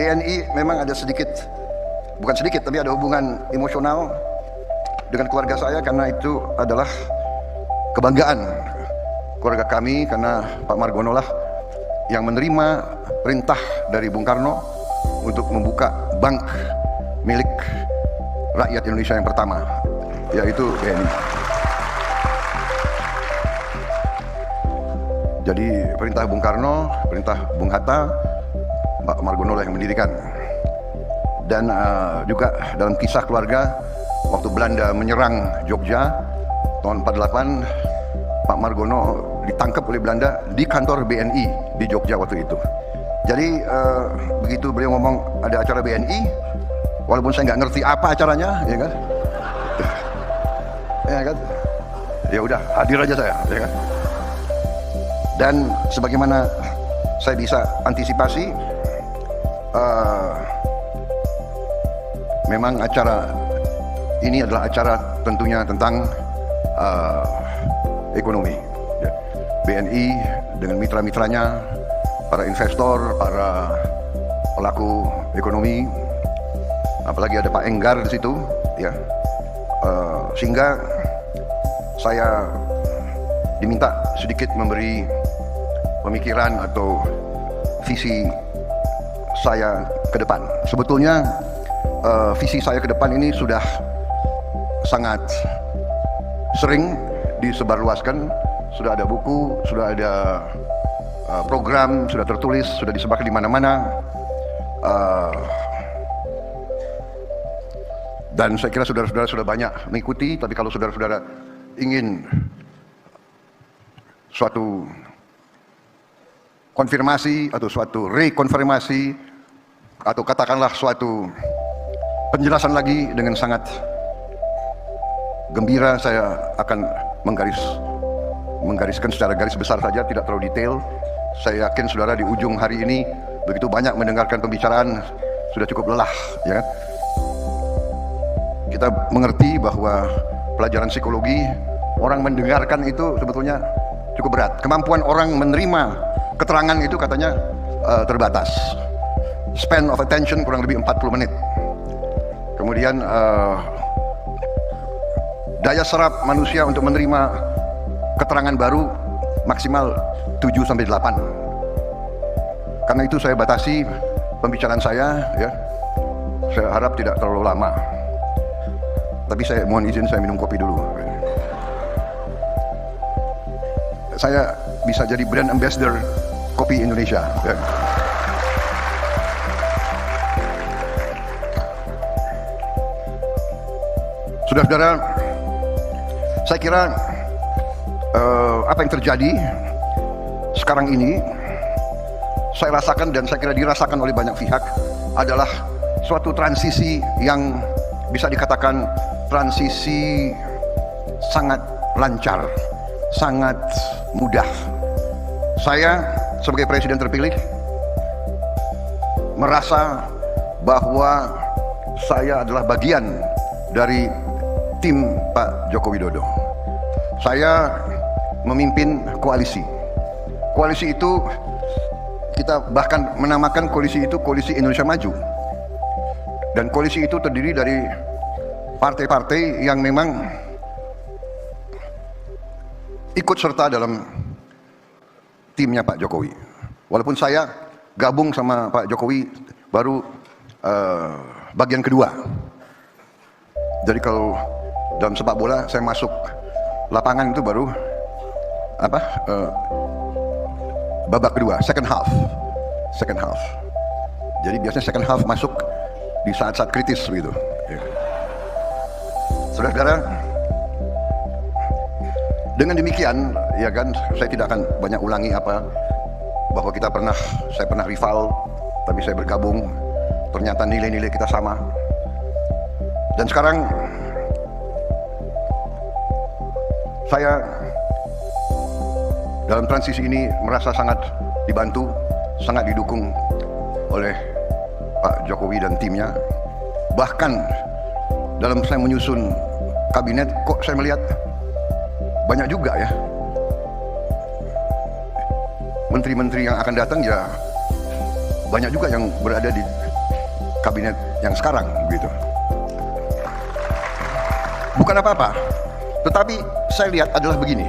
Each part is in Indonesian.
BNI memang ada sedikit, bukan sedikit, tapi ada hubungan emosional dengan keluarga saya karena itu adalah kebanggaan keluarga kami, karena Pak Margono lah yang menerima perintah dari Bung Karno untuk membuka bank milik rakyat Indonesia yang pertama, yaitu BNI. Jadi perintah Bung Karno, perintah Bung Hatta, Pak Margono lah yang mendirikan. Dan juga dalam kisah keluarga, waktu Belanda menyerang Jogja tahun 48, Pak Margono ditangkap oleh Belanda di kantor BNI di Jogja waktu itu. Jadi begitu beliau ngomong ada acara BNI, walaupun saya nggak ngerti apa acaranya, ya kan, ya kan, ya udah hadir aja saya, ya kan. Dan sebagaimana saya bisa antisipasi, memang acara ini adalah acara tentunya tentang ekonomi. BNI dengan mitra-mitranya, para investor, para pelaku ekonomi, apalagi ada Pak Enggar di situ, ya, sehingga saya diminta sedikit memberi pemikiran atau visi saya ke depan. Sebetulnya visi saya ke depan ini sudah sangat sering disebarluaskan, sudah ada buku, sudah ada program, sudah tertulis, sudah disebarkan di mana-mana, dan saya kira saudara-saudara sudah banyak mengikuti. Tapi kalau saudara-saudara ingin suatu konfirmasi atau suatu rekonfirmasi atau katakanlah suatu penjelasan lagi, dengan sangat gembira saya akan menggariskan secara garis besar saja, tidak terlalu detail. Saya yakin saudara di ujung hari ini begitu banyak mendengarkan pembicaraan, sudah cukup lelah, ya kan? Kita mengerti bahwa pelajaran psikologi, orang mendengarkan itu sebetulnya cukup berat. Kemampuan orang menerima keterangan itu katanya terbatas. Span of attention kurang lebih 40 menit. Kemudian daya serap manusia untuk menerima keterangan baru maksimal 7-8. Karena itu saya batasi pembicaraan saya, ya. Saya harap tidak terlalu lama. Tapi saya mohon izin saya minum kopi dulu. Saya bisa jadi brand ambassador kopi Indonesia, ya. Saudara-saudara, saya kira apa yang terjadi sekarang ini, saya rasakan dan saya kira dirasakan oleh banyak pihak, adalah suatu transisi yang bisa dikatakan transisi sangat lancar, sangat mudah. Saya sebagai presiden terpilih merasa bahwa saya adalah bagian dari tim Pak Joko Widodo. Saya memimpin koalisi. Koalisi itu kita bahkan menamakan koalisi itu Koalisi Indonesia Maju. Dan koalisi itu terdiri dari partai-partai yang memang ikut serta dalam timnya Pak Jokowi. Walaupun saya gabung sama Pak Jokowi baru bagian kedua. Jadi kalau dalam sepak bola saya masuk lapangan itu baru babak kedua, second half. Jadi biasanya second half masuk di saat-saat kritis begitu. Saudara-saudara, dengan demikian, ya kan, saya tidak akan banyak ulangi bahwa saya pernah rival, tapi saya bergabung, ternyata nilai-nilai kita sama. Dan sekarang saya dalam transisi ini merasa sangat dibantu, sangat didukung oleh Pak Jokowi dan timnya. Bahkan dalam saya menyusun kabinet, kok saya melihat banyak juga ya menteri-menteri yang akan datang, ya banyak juga yang berada di kabinet yang sekarang begitu. Bukan apa-apa, tetapi saya lihat adalah begini.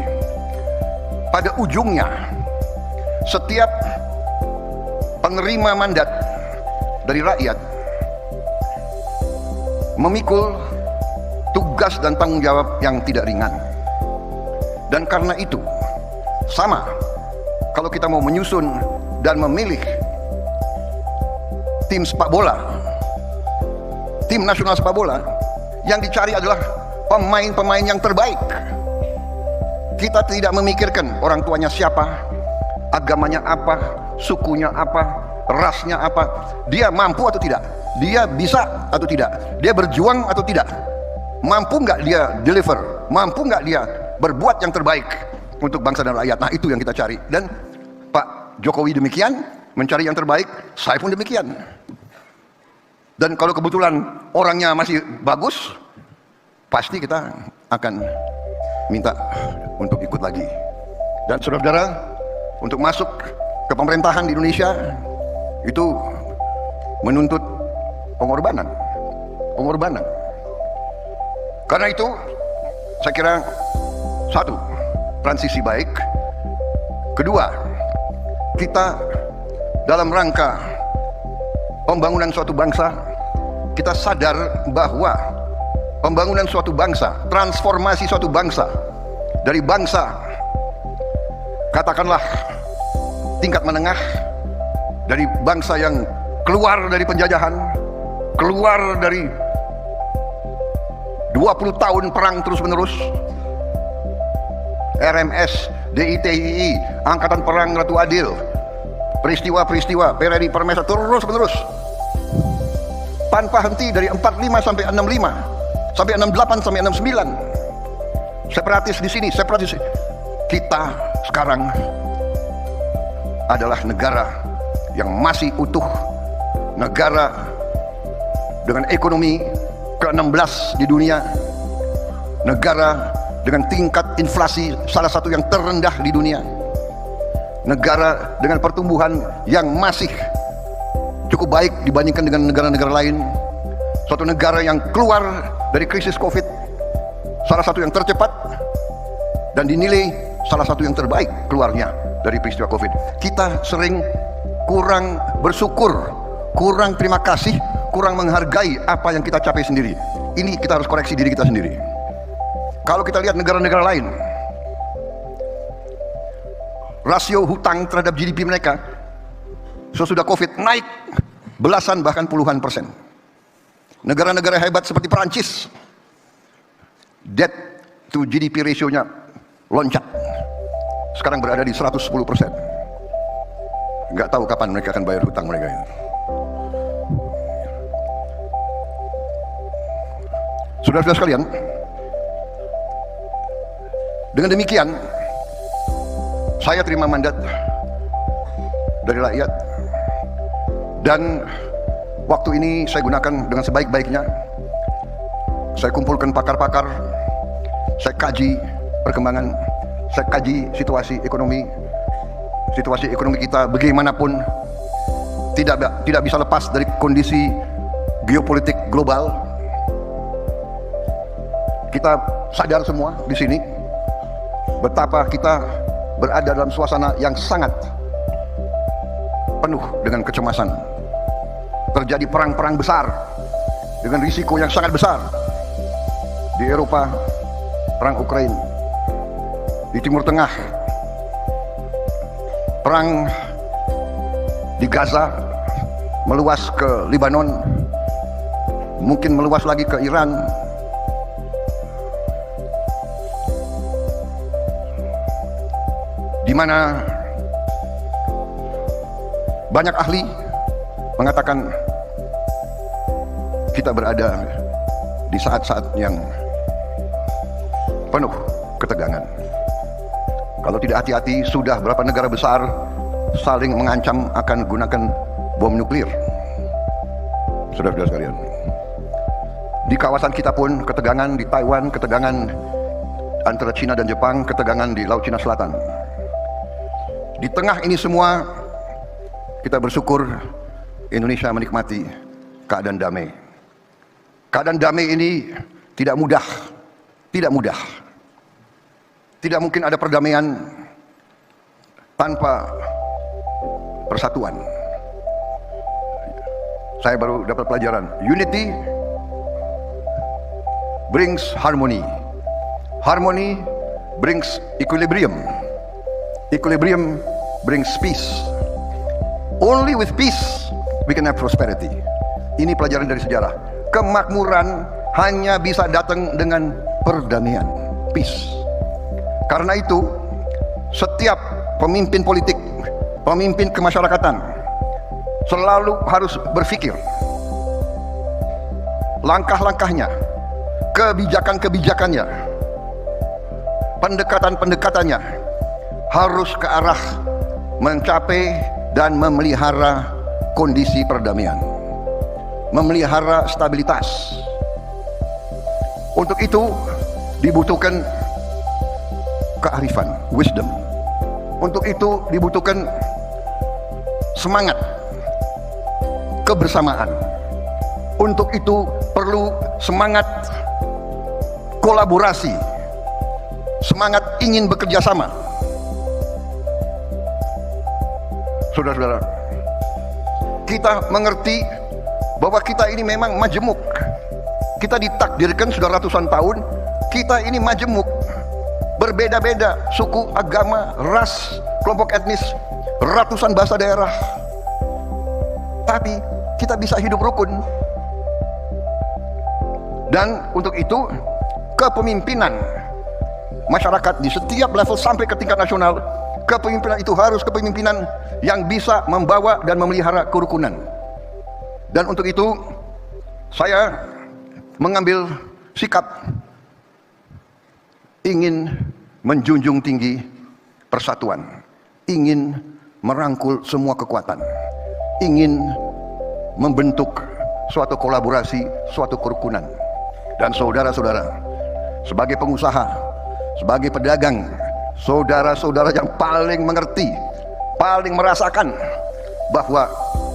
Pada ujungnya, setiap penerima mandat dari rakyat memikul tugas dan tanggung jawab yang tidak ringan. Dan karena itu, sama kalau kita mau menyusun dan memilih tim sepak bola, tim nasional sepak bola, yang dicari adalah pemain-pemain yang terbaik. Kita tidak memikirkan orang tuanya siapa, agamanya apa, sukunya apa, rasnya apa, dia mampu atau tidak, dia bisa atau tidak, dia berjuang atau tidak, mampu nggak dia deliver, mampu nggak dia berbuat yang terbaik untuk bangsa dan rakyat. Nah, itu yang kita cari. Dan Pak Jokowi demikian mencari yang terbaik, saya pun demikian. Dan kalau kebetulan orangnya masih bagus, pasti kita akan minta untuk ikut lagi. Dan saudara-saudara, untuk masuk ke pemerintahan di Indonesia itu menuntut pengorbanan. Karena itu saya kira, satu, transisi baik. Kedua, kita dalam rangka pembangunan suatu bangsa, kita sadar bahwa pembangunan suatu bangsa, transformasi suatu bangsa dari bangsa katakanlah tingkat menengah, dari bangsa yang keluar dari penjajahan, keluar dari 20 tahun perang terus-menerus, RMS, DITII, Angkatan Perang Ratu Adil, peristiwa-peristiwa PRRI Permesa terus-menerus tanpa henti dari 45 sampai 65 sampai 68 sampai 69, separatis di sini, separatis. Kita sekarang adalah negara yang masih utuh, negara dengan ekonomi ke-16 di dunia, negara dengan tingkat inflasi salah satu yang terendah di dunia, negara dengan pertumbuhan yang masih cukup baik dibandingkan dengan negara-negara lain, suatu negara yang keluar dari krisis COVID salah satu yang tercepat dan dinilai salah satu yang terbaik keluarnya dari peristiwa COVID. Kita sering kurang bersyukur, kurang terima kasih, kurang menghargai apa yang kita capai sendiri. Ini kita harus koreksi diri kita sendiri. Kalau kita lihat negara-negara lain, rasio hutang terhadap GDP mereka sesudah COVID naik belasan bahkan puluhan persen. Negara-negara hebat seperti Perancis, debt to GDP ratio-nya loncat, sekarang berada di 110%. Nggak tahu kapan mereka akan bayar hutang mereka itu. Saudara-saudara sekalian, dengan demikian saya terima mandat dari rakyat, dan waktu ini saya gunakan dengan sebaik-baiknya. Saya kumpulkan pakar-pakar, saya kaji perkembangan, saya kaji situasi ekonomi kita bagaimanapun tidak bisa lepas dari kondisi geopolitik global. Kita sadar semua di sini betapa kita berada dalam suasana yang sangat penuh dengan kecemasan. Terjadi perang-perang besar dengan risiko yang sangat besar di Eropa, perang Ukraina, di Timur Tengah, perang di Gaza, meluas ke Lebanon, mungkin meluas lagi ke Iran. Di mana banyak ahli mengatakan kita berada di saat-saat yang penuh ketegangan. Kalau tidak hati-hati, sudah berapa negara besar saling mengancam akan gunakan bom nuklir. Saudara-saudara sekalian, di kawasan kita pun ketegangan, di Taiwan ketegangan antara Cina dan Jepang, ketegangan di Laut Cina Selatan. Di tengah ini semua kita bersyukur Indonesia menikmati keadaan damai. Keadaan damai ini tidak mudah. Tidak mudah. Tidak mungkin ada perdamaian tanpa persatuan. Saya baru dapat pelajaran. Unity brings harmony. Harmony brings equilibrium. Equilibrium brings peace. Only with peace we can have prosperity. Ini pelajaran dari sejarah. Kemakmuran hanya bisa datang dengan perdamaian, peace. Karena itu, setiap pemimpin politik, pemimpin kemasyarakatan selalu harus berpikir langkah-langkahnya, kebijakan-kebijakannya, pendekatan-pendekatannya harus ke arah mencapai dan memelihara kondisi perdamaian, memelihara stabilitas. Untuk itu dibutuhkan kearifan, wisdom. Untuk itu dibutuhkan semangat, kebersamaan. Untuk itu perlu semangat kolaborasi, semangat ingin bekerja sama. Saudara-saudara, kita mengerti bahwa kita ini memang majemuk. Kita ditakdirkan sudah ratusan tahun, kita ini majemuk, berbeda-beda suku, agama, ras, kelompok etnis, ratusan bahasa daerah, tapi kita bisa hidup rukun. Dan untuk itu kepemimpinan masyarakat di setiap level sampai ke tingkat nasional, kepemimpinan itu harus kepemimpinan yang bisa membawa dan memelihara kerukunan. Dan untuk itu saya mengambil sikap ingin menjunjung tinggi persatuan, ingin merangkul semua kekuatan, ingin membentuk suatu kolaborasi, suatu kerukunan. Dan saudara-saudara, sebagai pengusaha, sebagai pedagang, saudara-saudara yang paling mengerti, paling merasakan bahwa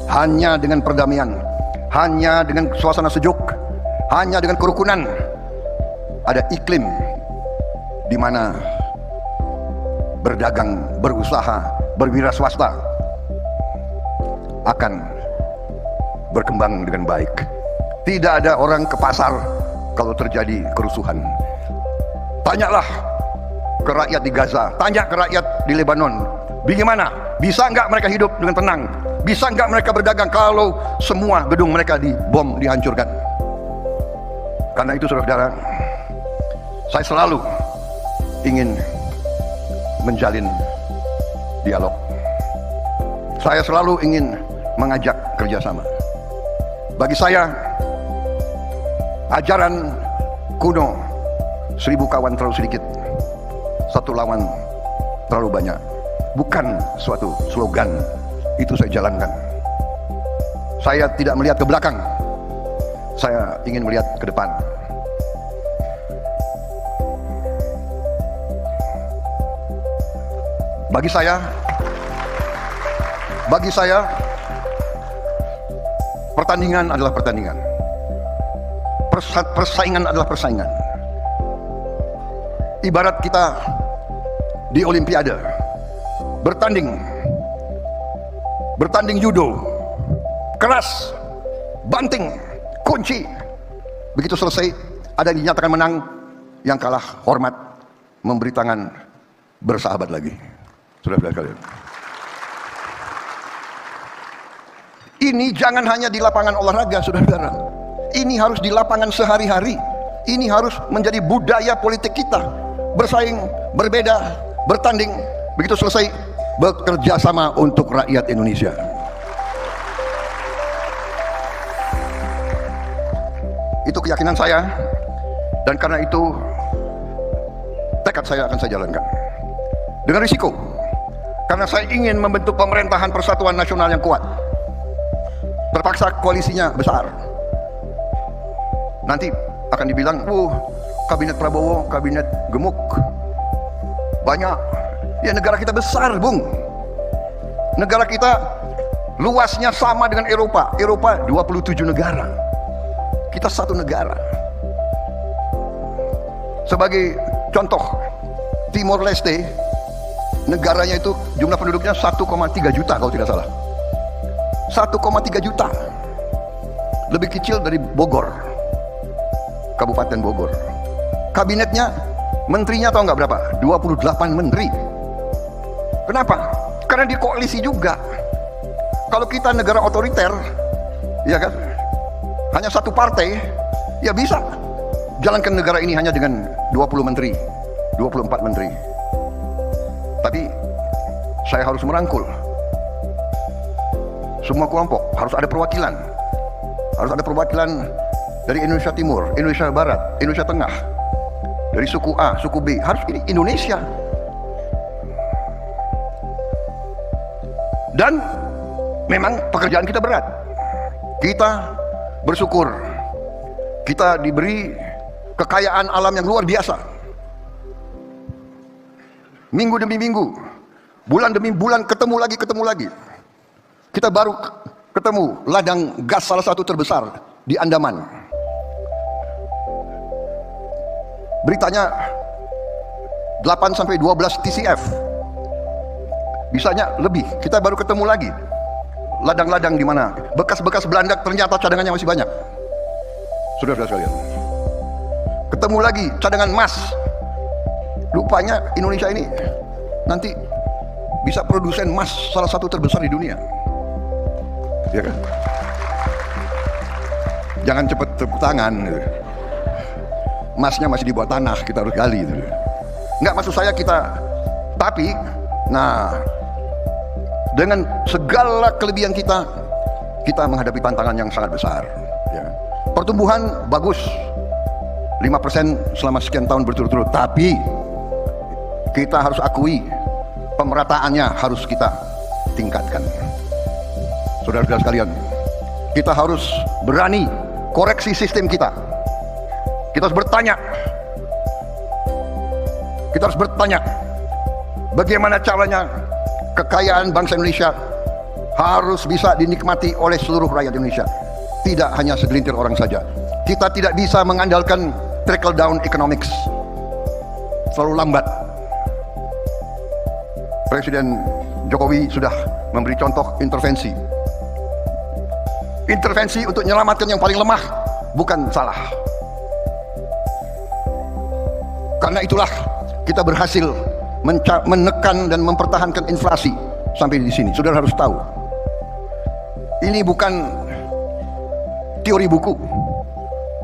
hanya dengan perdamaian, hanya dengan suasana sejuk, hanya dengan kerukunan, ada iklim di mana berdagang, berusaha, berwira swasta akan berkembang dengan baik. Tidak ada orang ke pasar kalau terjadi kerusuhan. Tanyalah ke rakyat di Gaza, tanya ke rakyat di Lebanon, bagaimana? Bisa nggak mereka hidup dengan tenang? Bisa nggak mereka berdagang kalau semua gedung mereka dibom, dihancurkan? Karena itu saudara-saudara, saya selalu ingin menjalin dialog. Saya selalu ingin mengajak kerjasama. Bagi saya, ajaran kuno 1000 kawan terlalu sedikit, 1 lawan terlalu banyak, bukan suatu slogan. Itu saya jalankan. Saya tidak melihat ke belakang, saya ingin melihat ke depan. Bagi saya pertandingan adalah pertandingan, persaingan adalah persaingan. Ibarat kita di Olimpiade bertanding judo, keras, banting, kunci. Begitu selesai, ada yang dinyatakan menang, yang kalah hormat, memberi tangan, bersahabat lagi. Saudara-saudara kalian, ini jangan hanya di lapangan olahraga, saudara-saudara. Ini harus di lapangan sehari-hari. Ini harus menjadi budaya politik kita. Bersaing, berbeda, bertanding. Begitu selesai, bekerja sama untuk rakyat Indonesia. Itu keyakinan saya, dan karena itu tekad saya akan saya jalankan dengan risiko, karena saya ingin membentuk pemerintahan persatuan nasional yang kuat. Terpaksa koalisinya besar. Nanti akan dibilang, kabinet Prabowo, kabinet gemuk, banyak. Ya, negara kita besar, Bung. Negara kita luasnya sama dengan Eropa. Eropa 27 negara, kita satu negara. Sebagai contoh, Timor Leste, negaranya itu jumlah penduduknya 1,3 juta kalau tidak salah. 1,3 juta, lebih kecil dari Bogor, Kabupaten Bogor. Kabinetnya, menterinya tahu nggak berapa? 28 menteri. Kenapa? Karena di koalisi juga. Kalau kita negara otoriter, ya kan, hanya satu partai, ya bisa jalankan negara ini hanya dengan 20 menteri, 24 menteri. Tapi saya harus merangkul semua kelompok, harus ada perwakilan. Harus ada perwakilan dari Indonesia Timur, Indonesia Barat, Indonesia Tengah, dari suku A, suku B, harus ini Indonesia. Dan memang pekerjaan kita berat. Kita bersyukur kita diberi kekayaan alam yang luar biasa. Minggu demi minggu, bulan demi bulan, ketemu lagi. Kita baru ketemu ladang gas salah satu terbesar di Andaman. Beritanya 8-12 TCF, bisanya lebih. Kita baru ketemu lagi ladang-ladang di mana bekas-bekas Belanda, ternyata cadangannya masih banyak. Saudara-saudara sekalian, ketemu lagi cadangan emas. Rupanya Indonesia ini nanti bisa produsen emas salah satu terbesar di dunia, ya kan? Jangan cepat tepuk tangan, emasnya masih di bawah tanah, kita harus gali. Enggak, maksud saya kita, tapi nah, dengan segala kelebihan kita menghadapi tantangan yang sangat besar, ya. Pertumbuhan bagus 5% selama sekian tahun berturut-turut, tapi kita harus akui pemerataannya harus kita tingkatkan. Saudara-saudara sekalian, kita harus berani koreksi sistem kita. Kita harus bertanya bagaimana caranya kekayaan bangsa Indonesia harus bisa dinikmati oleh seluruh rakyat Indonesia, tidak hanya segelintir orang saja. Kita tidak bisa mengandalkan trickle down economics, selalu lambat. Presiden Jokowi sudah memberi contoh intervensi untuk menyelamatkan yang paling lemah, bukan salah. Karena itulah kita berhasil menekan dan mempertahankan inflasi sampai di sini. Saudara harus tahu, ini bukan teori buku.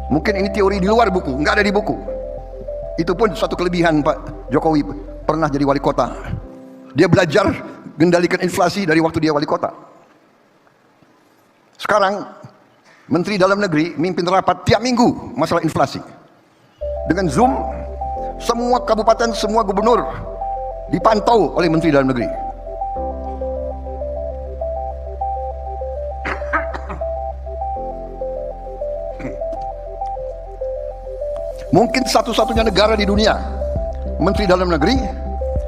Mungkin ini teori di luar buku, nggak ada di buku. Itu pun satu kelebihan Pak Jokowi, pernah jadi wali kota. Dia belajar mengendalikan inflasi dari waktu dia wali kota. Sekarang Menteri Dalam Negeri mimpin rapat tiap minggu masalah inflasi. Dengan Zoom, semua kabupaten, semua gubernur dipantau oleh Menteri Dalam Negeri. Mungkin satu-satunya negara di dunia Menteri Dalam Negeri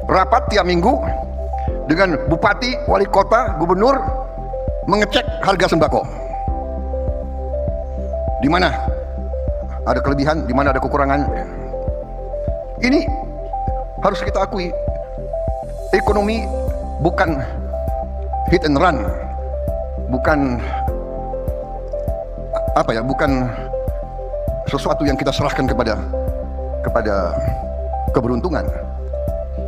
rapat tiap minggu dengan bupati, wali kota, gubernur, mengecek harga sembako. Di mana ada kelebihan, di mana ada kekurangan. Ini harus kita akui, ekonomi bukan hit and run, bukan bukan sesuatu yang kita serahkan kepada keberuntungan.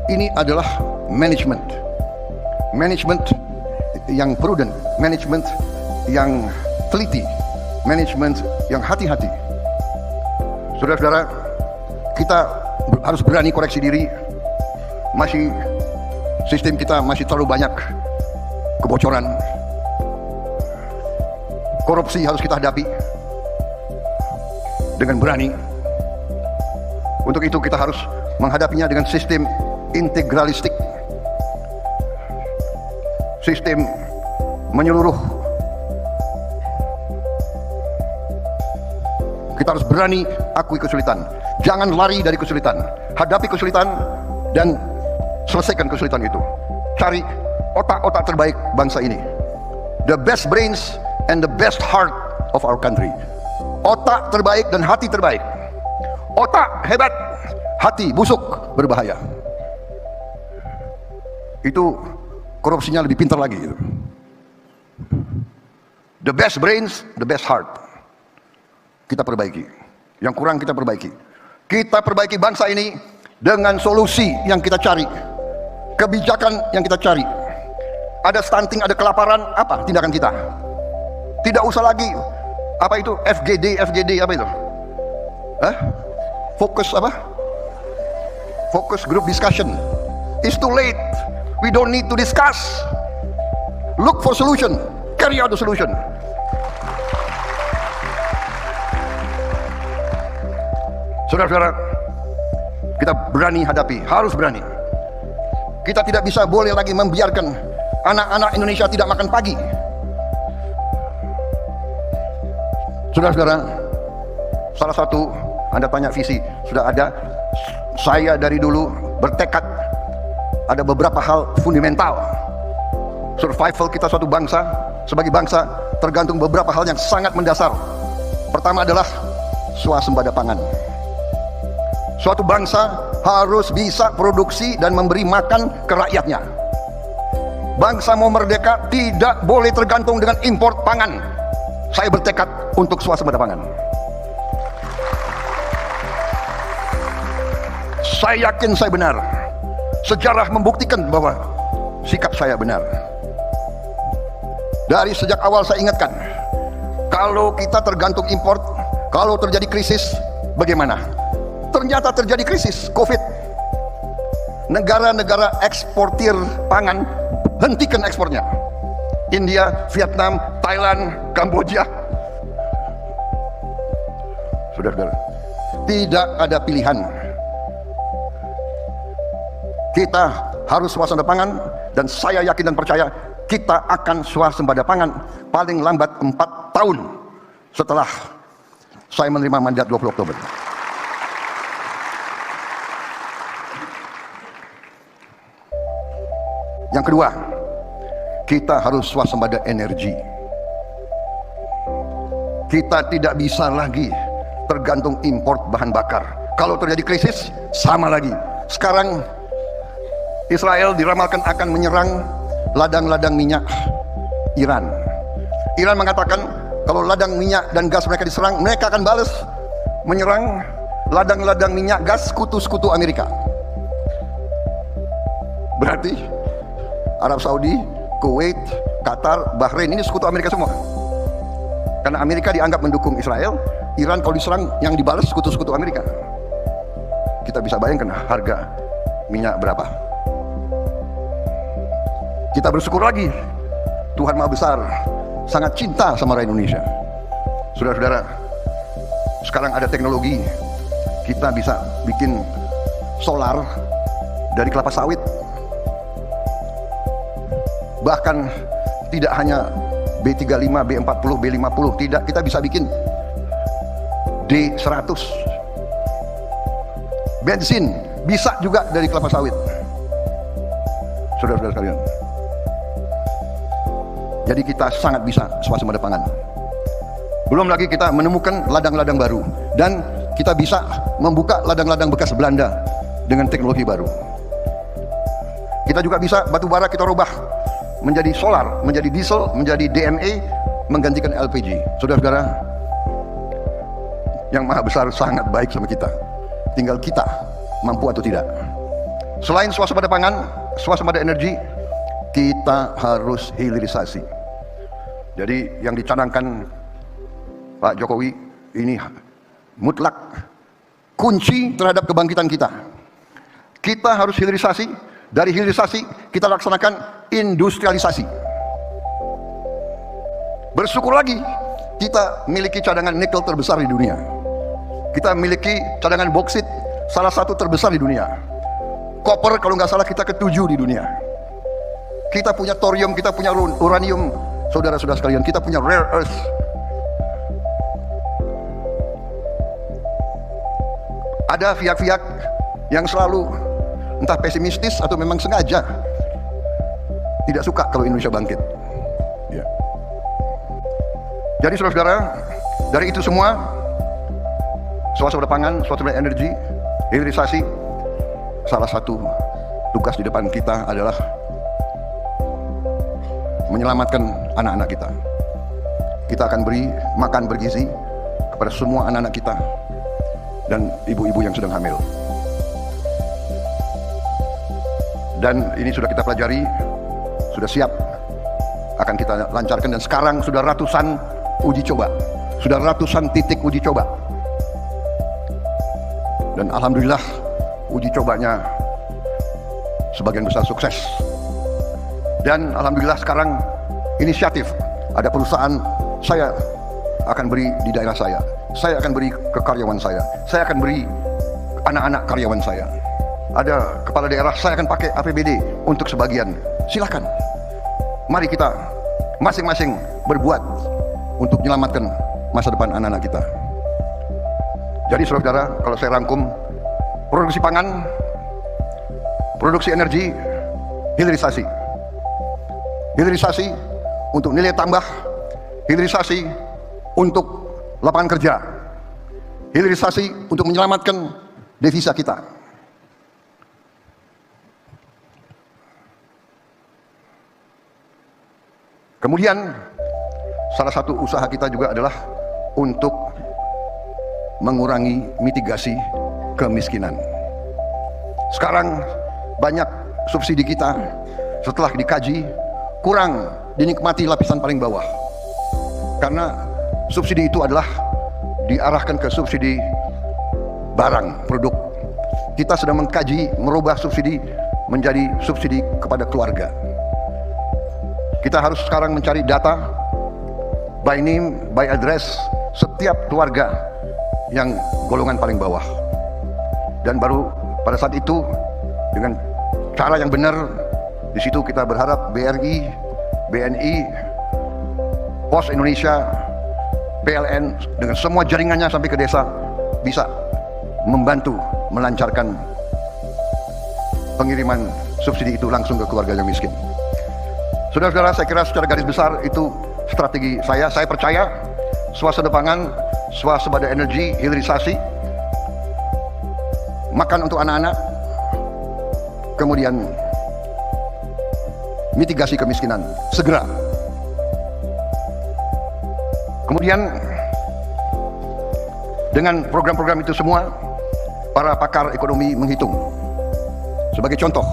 Ini adalah manajemen yang prudent, manajemen yang teliti, manajemen yang hati-hati. Saudara-saudara, kita harus berani koreksi diri. Sistem kita masih terlalu banyak kebocoran. Korupsi harus kita hadapi dengan berani. Untuk itu kita harus menghadapinya dengan sistem integralistik, sistem menyeluruh. Kita harus berani akui kesulitan, jangan lari dari kesulitan, hadapi kesulitan dan selesaikan kesulitan itu. Cari otak-otak terbaik bangsa ini, the best brains and the best heart of our country. Otak terbaik dan hati terbaik. Otak hebat, hati busuk, berbahaya. Itu korupsinya lebih pintar lagi gitu. The best brains, the best heart. Kita perbaiki. Yang kurang kita perbaiki. Kita perbaiki bangsa ini dengan solusi yang kita cari. Kebijakan yang kita cari. Ada stunting, ada kelaparan, apa tindakan kita? Tidak usah lagi apa itu FGD apa itu? Fokus apa? Focus group discussion. It's too late. We don't need to discuss. Look for solution. Carry out the solution. Saudara-saudara, kita berani hadapi, harus berani. Kita tidak bisa boleh lagi membiarkan anak-anak Indonesia tidak makan pagi. Saudara-saudara, salah satu, Anda tanya visi, sudah ada. Saya dari dulu bertekad, ada beberapa hal fundamental. Survival kita suatu bangsa, sebagai bangsa, tergantung beberapa hal yang sangat mendasar. Pertama adalah swasembada pangan. Suatu bangsa harus bisa produksi dan memberi makan ke rakyatnya. Bangsa mau merdeka tidak boleh tergantung dengan import pangan. Saya bertekad untuk swasembada pangan. Saya yakin saya benar. Sejarah membuktikan bahwa sikap saya benar. Dari sejak awal saya ingatkan, kalau kita tergantung import, kalau terjadi krisis, bagaimana? Ternyata terjadi krisis COVID. Negara-negara eksportir pangan hentikan ekspornya. India, Vietnam, Thailand, Kamboja. Saudara-saudara, tidak ada pilihan. Kita harus swasembada pangan, dan saya yakin dan percaya kita akan swasembada pangan paling lambat 4 tahun setelah saya menerima mandat 20 Oktober. Yang kedua, kita harus swasembada energi. Kita tidak bisa lagi tergantung import bahan bakar. Kalau terjadi krisis, sama lagi. Sekarang Israel diramalkan akan menyerang ladang-ladang minyak Iran. Iran mengatakan kalau ladang minyak dan gas mereka diserang, mereka akan balas menyerang ladang-ladang minyak gas sekutu-sekutu Amerika. Berarti Arab Saudi, Kuwait, Qatar, Bahrain ini sekutu Amerika semua. Karena Amerika dianggap mendukung Israel, Iran kalau diserang yang dibalas sekutu-sekutu Amerika. Kita bisa bayangkan harga minyak berapa. Kita bersyukur lagi, Tuhan Maha Besar sangat cinta sama rakyat Indonesia. Saudara-saudara, sekarang ada teknologi, kita bisa bikin solar dari kelapa sawit. Bahkan tidak hanya B35, B40, B50, tidak, kita bisa bikin D100. Bensin bisa juga dari kelapa sawit. Saudara-saudara sekalian, jadi kita sangat bisa swasembada pangan. Belum lagi kita menemukan ladang-ladang baru, dan kita bisa membuka ladang-ladang bekas Belanda dengan teknologi baru. Kita juga bisa batu bara kita rubah menjadi solar, menjadi diesel, menjadi DME, menggantikan LPG. Saudara-saudara, yang Maha Besar sangat baik sama kita. Tinggal kita mampu atau tidak. Selain swasembada pangan, swasembada energi, kita harus hilirisasi. Jadi yang dicanangkan Pak Jokowi ini mutlak kunci terhadap kebangkitan kita. Kita harus hilirisasi. Dari hilirisasi kita laksanakan industrialisasi. Bersyukur lagi, kita miliki cadangan nikel terbesar di dunia. Kita miliki cadangan boksit salah satu terbesar di dunia. Koper kalau nggak salah kita ke-7 di dunia. Kita punya thorium, kita punya uranium. Saudara-saudara sekalian, kita punya rare earth. Ada pihak-pihak yang selalu entah pesimistis atau memang sengaja tidak suka kalau Indonesia bangkit. Ya. Jadi saudara-saudara, dari itu semua, swasembada pangan, swasembada energi, hilirisasi, salah satu tugas di depan kita adalah menyelamatkan anak-anak kita. Kita akan beri makan bergizi kepada semua anak-anak kita dan ibu-ibu yang sedang hamil. Dan ini sudah kita pelajari, sudah siap, akan kita lancarkan, dan sekarang sudah ratusan uji coba, sudah ratusan titik uji coba. Dan alhamdulillah uji cobanya sebagian besar sukses. Dan alhamdulillah sekarang inisiatif, ada perusahaan saya akan beri di daerah saya akan beri ke karyawan saya akan beri anak-anak karyawan saya. Ada kepala daerah, saya akan pakai APBD untuk sebagian. Silakan, mari kita masing-masing berbuat untuk menyelamatkan masa depan anak-anak kita. Jadi saudara, kalau saya rangkum, produksi pangan, produksi energi, hilirisasi. Hilirisasi untuk nilai tambah, hilirisasi untuk lapangan kerja, hilirisasi untuk menyelamatkan devisa kita. Kemudian salah satu usaha kita juga adalah untuk mengurangi mitigasi kemiskinan. Sekarang banyak subsidi kita setelah dikaji kurang dinikmati lapisan paling bawah, karena subsidi itu adalah diarahkan ke subsidi barang, produk. Kita sedang mengkaji merubah subsidi menjadi subsidi kepada keluarga. Kita harus sekarang mencari data by name, by address setiap keluarga yang golongan paling bawah, dan baru pada saat itu dengan cara yang benar, di situ kita berharap BRI, BNI, Pos Indonesia, PLN dengan semua jaringannya sampai ke desa bisa membantu melancarkan pengiriman subsidi itu langsung ke keluarga yang miskin. Saudara-saudara, saya kira secara garis besar itu strategi saya. Saya percaya swasembada pangan, swasembada energi, hilirisasi, makan untuk anak-anak, kemudian mitigasi kemiskinan segera. Kemudian dengan program-program itu semua, para pakar ekonomi menghitung. Sebagai contoh,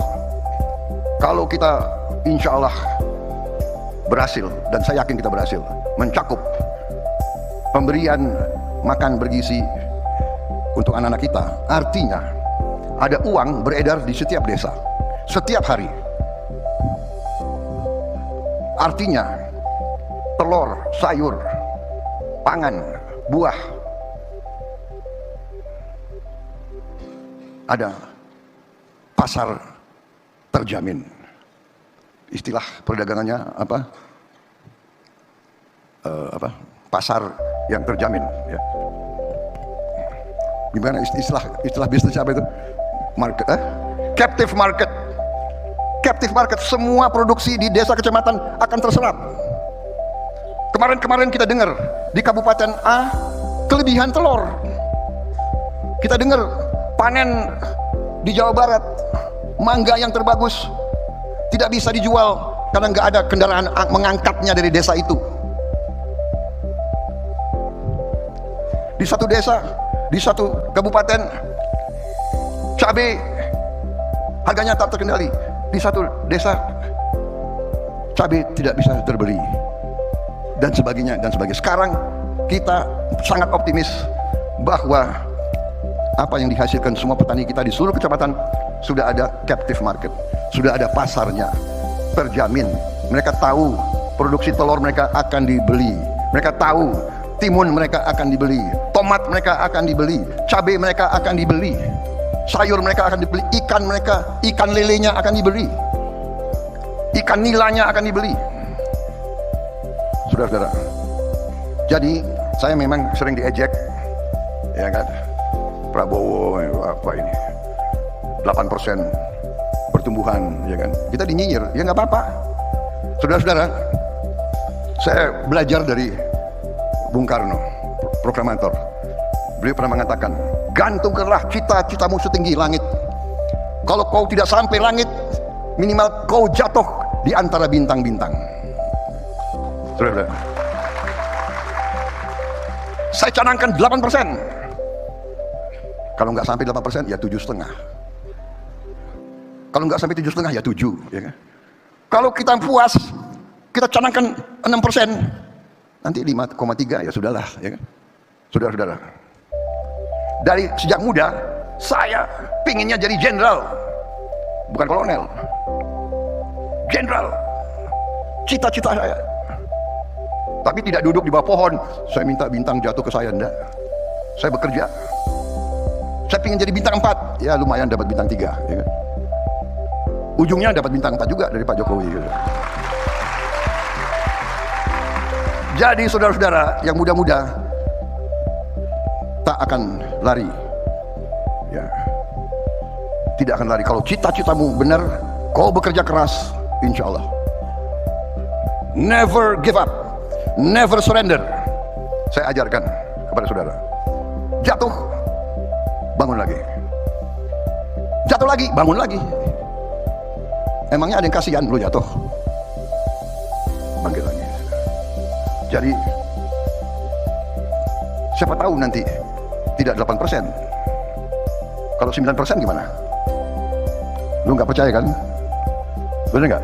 kalau kita insya Allah berhasil, dan saya yakin kita berhasil, mencakup pemberian makan bergizi untuk anak-anak kita, artinya ada uang beredar di setiap desa, setiap hari. Artinya telur, sayur, pangan, buah, ada pasar terjamin. Istilah perdagangannya apa? Pasar yang terjamin. Ya. Gimana istilah bisnis apa itu? Market, captive market. Captive market, semua produksi di desa kecamatan akan terserap. Kemarin kita dengar di Kabupaten A kelebihan telur. Kita dengar panen di Jawa Barat, mangga yang terbagus tidak bisa dijual karena nggak ada kendaraan mengangkatnya dari desa itu. Di satu desa, di satu kabupaten, cabai harganya tak terkendali. Di satu desa, cabai tidak bisa terbeli, dan sebagainya dan sebagainya. Sekarang kita sangat optimis bahwa apa yang dihasilkan semua petani kita di seluruh kecamatan sudah ada captive market, sudah ada pasarnya, terjamin. Mereka tahu produksi telur mereka akan dibeli, mereka tahu timun mereka akan dibeli, tomat mereka akan dibeli, cabai mereka akan dibeli, sayur mereka akan dibeli, ikan lelenya akan dibeli, ikan nilanya akan dibeli. Saudara-saudara, jadi saya memang sering diejek, ya kan, Prabowo apa ini 8% pertumbuhan, ya kan, kita dinyinyir, ya nggak apa-apa. Saudara-saudara, saya belajar dari Bung Karno, proklamator. Beliau pernah mengatakan, gantungkanlah cita-citamu setinggi langit. Kalau kau tidak sampai langit, minimal kau jatuh di antara bintang-bintang. Saudara, saya canangkan 8%. Kalau nggak sampai 8%, ya 7,5. Kalau nggak sampai 7,5, ya 7. Ya kan? Kalau kita puas, kita canangkan 6%, nanti 5,3, ya sudahlah. Ya kan? Saudara-saudara, dari sejak muda, saya pinginnya jadi jenderal, bukan kolonel. Jenderal, cita-cita saya. Tapi tidak duduk di bawah pohon, saya minta bintang jatuh ke saya, enggak. Saya bekerja. Saya ingin jadi bintang 4, ya lumayan dapat bintang 3. Ya kan? Ujungnya dapat bintang 4 juga dari Pak Jokowi. Gitu. Jadi saudara-saudara yang muda-muda, tak akan lari. Ya. Tidak akan lari. Kalau cita-citamu benar, kau bekerja keras, insya Allah. Never give up. Never surrender. Saya ajarkan kepada saudara. Jatuh, bangun lagi. Jatuh lagi, bangun lagi. Emangnya ada yang kasihan lu jatuh? Bangkit lagi. Jadi siapa tahu nanti tidak 8%. Kalau 9% gimana? Lu nggak percaya kan? Bener nggak?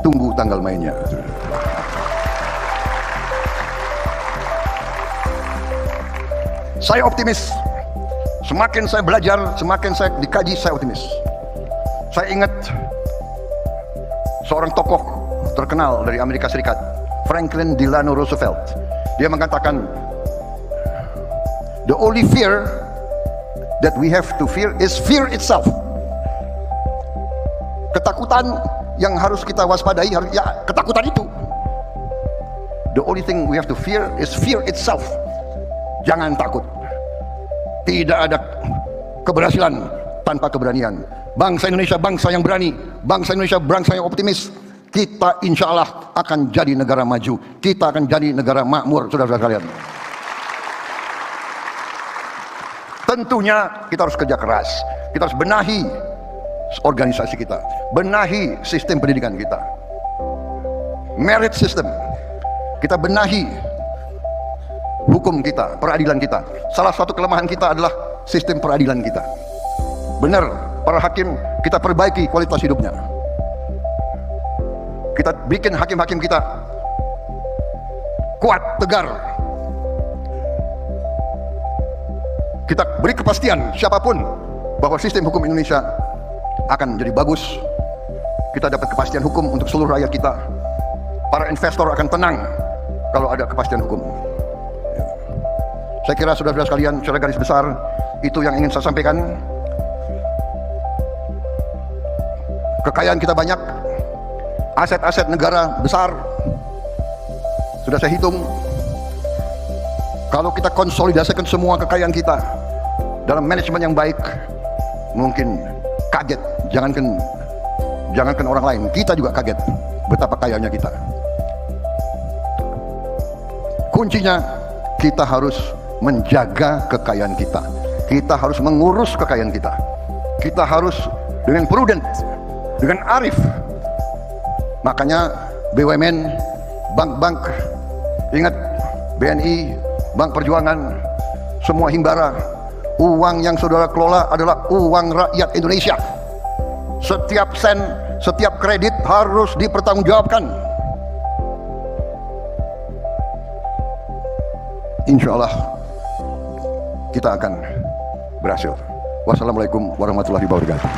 Tunggu tanggal mainnya. Saya optimis. Semakin saya belajar, semakin saya dikaji, saya optimis. Saya ingat seorang tokoh terkenal dari Amerika Serikat, Franklin Delano Roosevelt. Dia mengatakan, the only fear that we have to fear is fear itself. Ketakutan yang harus kita waspadai, ya ketakutan itu. The only thing we have to fear is fear itself. Jangan takut. Tidak ada keberhasilan tanpa keberanian. Bangsa Indonesia bangsa yang berani, bangsa Indonesia bangsa yang optimis. Kita insya Allah akan jadi negara maju, kita akan jadi negara makmur, saudara-saudara sekalian. Tentunya kita harus kerja keras, kita harus benahi organisasi kita, benahi sistem pendidikan kita, merit system, kita benahi hukum kita, peradilan kita. Salah satu kelemahan kita adalah sistem peradilan kita. Benar, para hakim kita perbaiki kualitas hidupnya. Kita bikin hakim-hakim kita kuat, tegar. Kita beri kepastian siapapun bahwa sistem hukum Indonesia akan menjadi bagus. Kita dapat kepastian hukum untuk seluruh rakyat kita. Para investor akan tenang kalau ada kepastian hukum. Saya kira saudara-saudara sekalian, secara garis besar itu yang ingin saya sampaikan. Kekayaan kita banyak, aset-aset negara besar, sudah saya hitung. Kalau kita konsolidasikan semua kekayaan kita dalam manajemen yang baik, mungkin kaget. Jangankan orang lain, kita juga kaget betapa kayanya kita. Kuncinya kita harus menjaga kekayaan kita. Kita harus mengurus kekayaan kita. Kita harus dengan prudent, dengan arif. Makanya BUMN, bank-bank, ingat BNI, Bank Perjuangan, semua himbara, uang yang saudara kelola adalah uang rakyat Indonesia. Setiap sen, setiap kredit harus dipertanggungjawabkan. Insya Allah kita akan berhasil. Wassalamualaikum warahmatullahi wabarakatuh.